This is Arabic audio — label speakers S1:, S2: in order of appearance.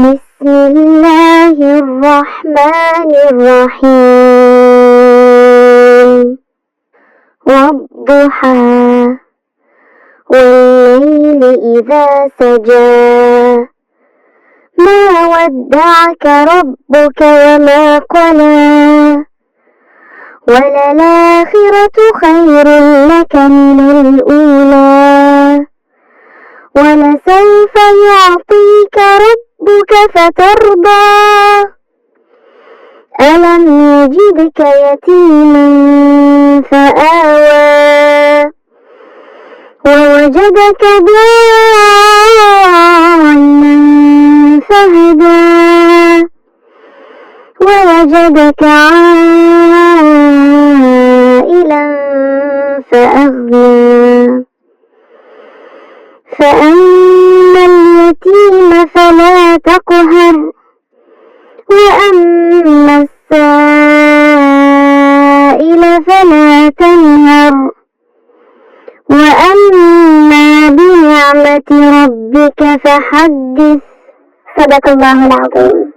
S1: بسم الله الرحمن الرحيم والضحى والليل إذا سجى ما ودعك ربك وما قلى وللآخرة خير لك من الأولى ولسوف يعطيك ربك فترضى ألم يجدك يتيما فآوى ووجدك ضالا فهدى ووجدك عائلا فأغنى فأما اليتيم فلا تقهر وأما السائل فلا تنهر وأما بنعمة ربك فحدث. صدق الله العظيم.